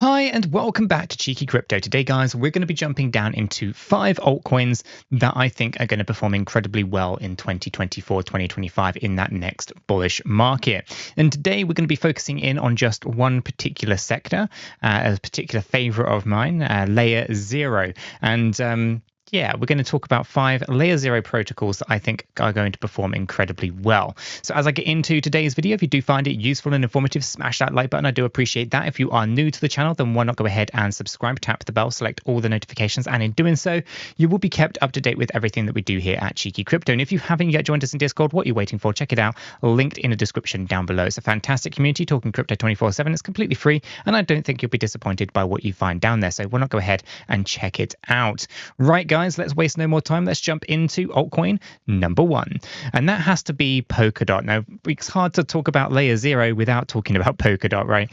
Hi and welcome back to Cheeky Crypto. Today, guys, we're going to be jumping down into 5 altcoins that I think are going to perform incredibly well in 2024, 2025 in that next bullish market. And today we're going to be focusing in on just one particular sector, a particular favorite of mine, 𝗕𝗓𝗪. And yeah, we're going to talk about 5 𝗕𝗓𝗪 protocols that I think are going to perform incredibly well. So as I get into today's video, if you do find it useful and informative, smash that like button. I do appreciate that. If you are new to the channel, then why not go ahead and subscribe, tap the bell, select all the notifications, and in doing so, you will be kept up to date with everything that we do here at Cheeky Crypto. And if you haven't yet joined us in Discord, what are you waiting for? Check it out, linked in the description down below. It's a fantastic community talking crypto 24/7. It's completely free, and I don't think you'll be disappointed by what you find down there. So why not go ahead and check it out. Right, guys, let's waste no more time. Let's jump into altcoin number 1, and that has to be Polkadot. Now, it's hard to talk about 𝗕𝗓𝗪 without talking about Polkadot, right?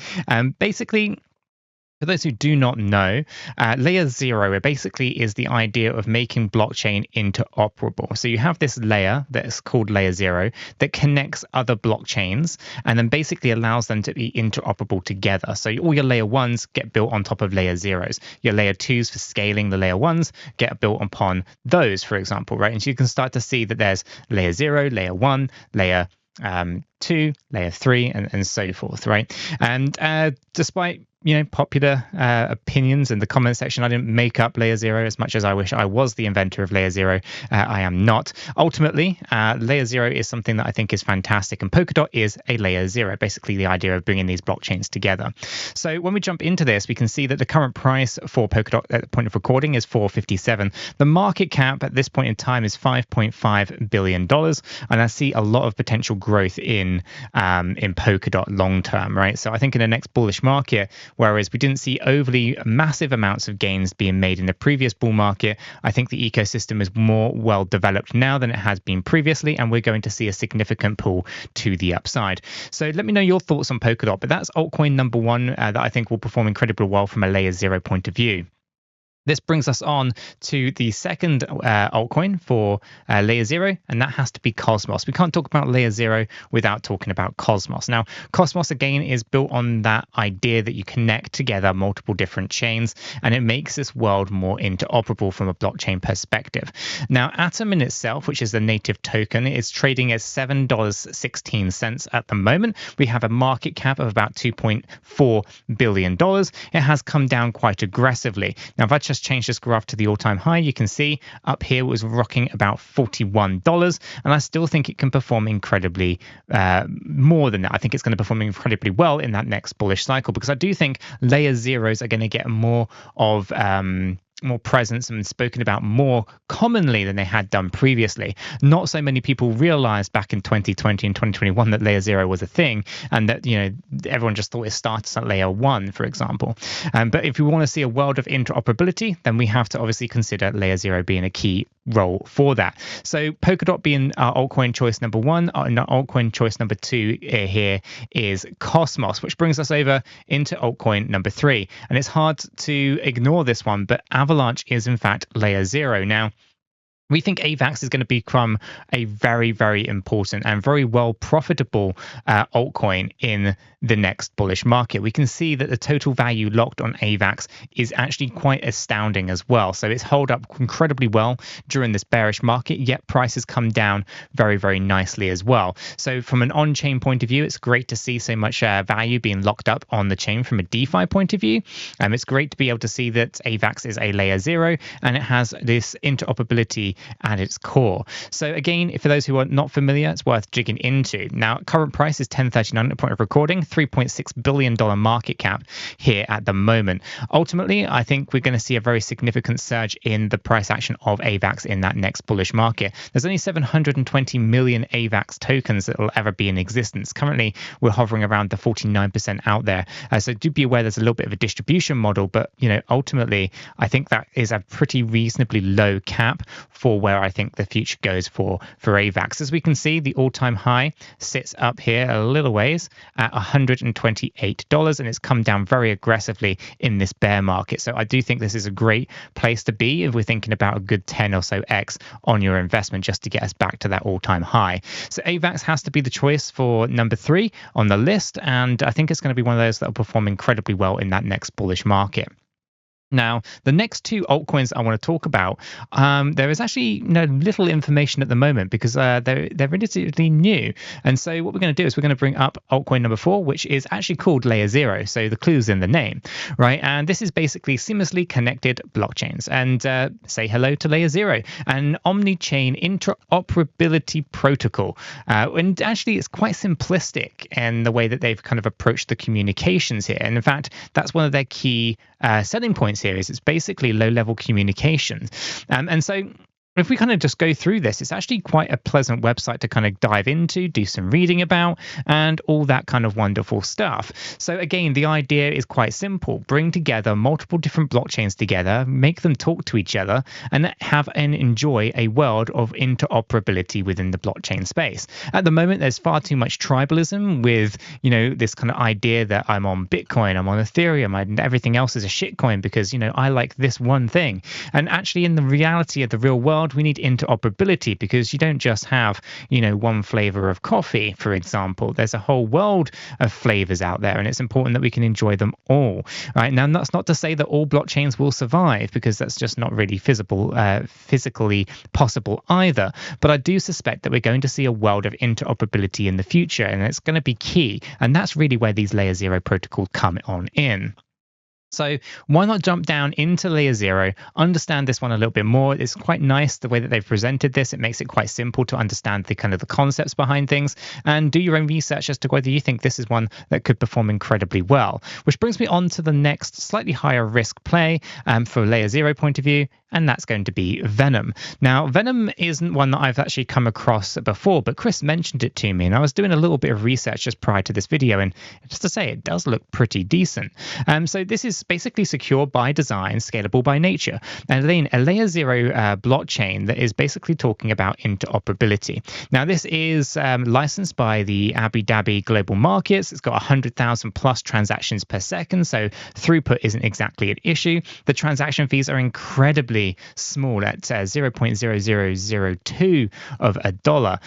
Basically, for those who do not know, 𝗕𝗓𝗪 basically is the idea of making blockchain interoperable. So you have this layer that is called 𝗕𝗓𝗪 that connects other blockchains and then basically allows them to be interoperable together. So all your layer 1s get built on top of 𝗕𝗓𝗪s. Your layer 2s for scaling the layer 1s get built upon those, for example, right? And so you can start to see that there's 𝗕𝗓𝗪, layer 1, layer 2, layer 3, and so forth, right? And despite popular opinions in the comment section, I didn't make up 𝗕𝗓𝗪 as much as I wish I was the inventor of 𝗕𝗓𝗪. I am not. Ultimately, 𝗕𝗓𝗪 is something that I think is fantastic, and Polkadot is a 𝗕𝗓𝗪, basically the idea of bringing these blockchains together. So when we jump into this, we can see that the current price for Polkadot at the point of recording is $4.57. The market cap at this point in time is $5.5 billion, and I see a lot of potential growth in Polkadot long term, right? So I think in the next bullish market, whereas we didn't see overly massive amounts of gains being made in the previous bull market, I think the ecosystem is more well developed now than it has been previously, and we're going to see a significant pull to the upside. So let me know your thoughts on Polkadot, but that's altcoin number 1 that I think will perform incredibly well from a 𝗕𝗓𝗪 point of view. This brings us on to the second altcoin for 𝗕𝗓𝗪, and that has to be Cosmos. We can't talk about 𝗕𝗓𝗪 without talking about Cosmos. Now, Cosmos, again, is built on that idea that you connect together multiple different chains, and it makes this world more interoperable from a blockchain perspective. Now, Atom in itself, which is the native token, is trading at $7.16 at the moment. We have a market cap of about $2.4 billion. It has come down quite aggressively. Now, if I just change this graph to the all-time high, you can see up here it was rocking about $41, and I still think it can perform incredibly more than that. I think it's going to perform incredibly well in that next bullish cycle, because I do think 𝗕𝗓𝗪s are going to get more of more presence and spoken about more commonly than they had done previously. Not so many people realized back in 2020 and 2021 that 𝗕𝗓𝗪 was a thing, and that everyone just thought it started at layer 1, for example. But if we want to see a world of interoperability, then we have to obviously consider 𝗕𝗓𝗪 being a key role for that. So Polkadot being our altcoin choice number 1, and our altcoin choice number 2 here is Cosmos, which brings us over into altcoin number 3. And it's hard to ignore this one, but Avalanche is in fact 𝗕𝗓𝗪. Now, we think AVAX is going to become a very, very important and very well profitable altcoin in the next bullish market. We can see that the total value locked on AVAX is actually quite astounding as well. So it's held up incredibly well during this bearish market, yet prices come down very, very nicely as well. So from an on-chain point of view, it's great to see so much value being locked up on the chain from a DeFi point of view. It's great to be able to see that AVAX is a 𝗕𝗓𝗪 and it has this interoperability at its core. So again, for those who are not familiar, it's worth digging into. Now, current price is $10.39 at the point of recording, $3.6 billion market cap here at the moment. Ultimately, I think we're going to see a very significant surge in the price action of AVAX in that next bullish market. There's only 720 million AVAX tokens that will ever be in existence. Currently, we're hovering around the 49% out there. So do be aware there's a little bit of a distribution model, but ultimately, I think that is a pretty reasonably low cap for for where I think the future goes for AVAX. As we can see, the all-time high sits up here a little ways at $128, and it's come down very aggressively in this bear market. So I do think this is a great place to be if we're thinking about a good 10 or so X on your investment, just to get us back to that all-time high. So AVAX has to be the choice for number 3 on the list, and I think it's going to be one of those that will perform incredibly well in that next bullish market. Now, the next 2 altcoins I want to talk about, there is actually little information at the moment because they're relatively new. And so what we're going to do is we're going to bring up altcoin number 4, which is actually called 𝗕𝗓. So the clue's in the name, right? And this is basically seamlessly connected blockchains. And say hello to 𝗕𝗓, an omni-chain interoperability protocol. And actually, it's quite simplistic in the way that they've kind of approached the communications here. And in fact, that's one of their key selling points here. Is it's basically low-level communications. And so if we kind of just go through this, it's actually quite a pleasant website to kind of dive into, do some reading about, and all that kind of wonderful stuff. So again, the idea is quite simple. Bring together multiple different blockchains together, make them talk to each other, and have and enjoy a world of interoperability within the blockchain space. At the moment, there's far too much tribalism with, this kind of idea that I'm on Bitcoin, I'm on Ethereum, and everything else is a shitcoin because, I like this one thing. And actually, in the reality of the real world, we need interoperability because you don't just have, one flavor of coffee, for example. There's a whole world of flavors out there, and it's important that we can enjoy them all. Right now, that's not to say that all blockchains will survive because that's just not really physically possible either. But I do suspect that we're going to see a world of interoperability in the future, and it's going to be key. And that's really where these 𝗕𝗓 protocols come on in. So why not jump down into 𝗕𝗓, understand this one a little bit more. It's quite nice the way that they've presented this. It makes it quite simple to understand the concepts behind things, and do your own research as to whether you think this is one that could perform incredibly well. Which brings me on to the next slightly higher risk play for 𝗕𝗓 point of view, and that's going to be Venom. Now, Venom isn't one that I've actually come across before, but Chris mentioned it to me, and I was doing a little bit of research just prior to this video, and just to say, it does look pretty decent. So this is basically secure by design, scalable by nature, and then a 𝗕𝗓 blockchain that is basically talking about interoperability. Now, this is licensed by the Abu Dhabi global markets. It's got 100,000 plus transactions per second, so throughput isn't exactly an issue. The transaction fees are incredibly small at 0.0002 of a dollar.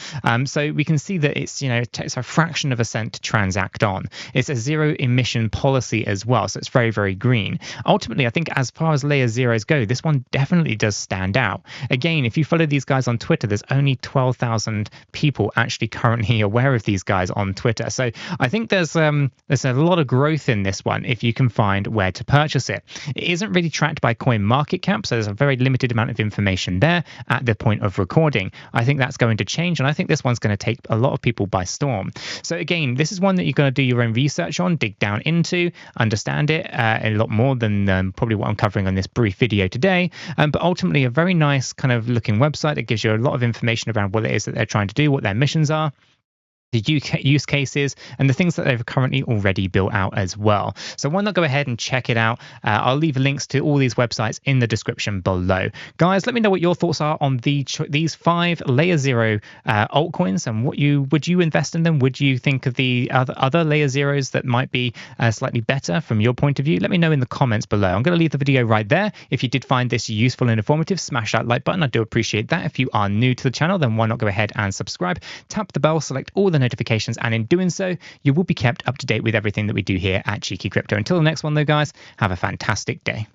So we can see that it's it takes a fraction of a cent to transact on. It's a zero emission policy as well, so it's very, very green. Ultimately, I think as far as 𝗕𝗓s go, this one definitely does stand out. Again, if you follow these guys on Twitter, there's only 12,000 people actually currently aware of these guys on Twitter. So I think there's a lot of growth in this one if you can find where to purchase it. It isn't really tracked by CoinMarketCap, so there's a very limited amount of information there at the point of recording. I think that's going to change, and I think this one's going to take a lot of people by storm. So again, this is one that you're going to do your own research on, dig down into, understand it a lot more than probably what I'm covering on this brief video today. But ultimately, a very nice kind of looking website that gives you a lot of information around what it is that they're trying to do, what their missions are, the use cases, and the things that they've currently already built out as well. So why not go ahead and check it out? I'll leave links to all these websites in the description below. Guys, let me know what your thoughts are on these 5 𝗕𝗓 altcoins, and would you invest in them? Would you think of the other 𝗕𝗓s that might be slightly better from your point of view? Let me know in the comments below. I'm going to leave the video right there. If you did find this useful and informative, smash that like button. I do appreciate that. If you are new to the channel, then why not go ahead and subscribe, tap the bell, select all the notifications, and in doing so, you will be kept up to date with everything that we do here at 𝗕𝗘𝗪𝗏. Until the next one though, guys, have a fantastic day.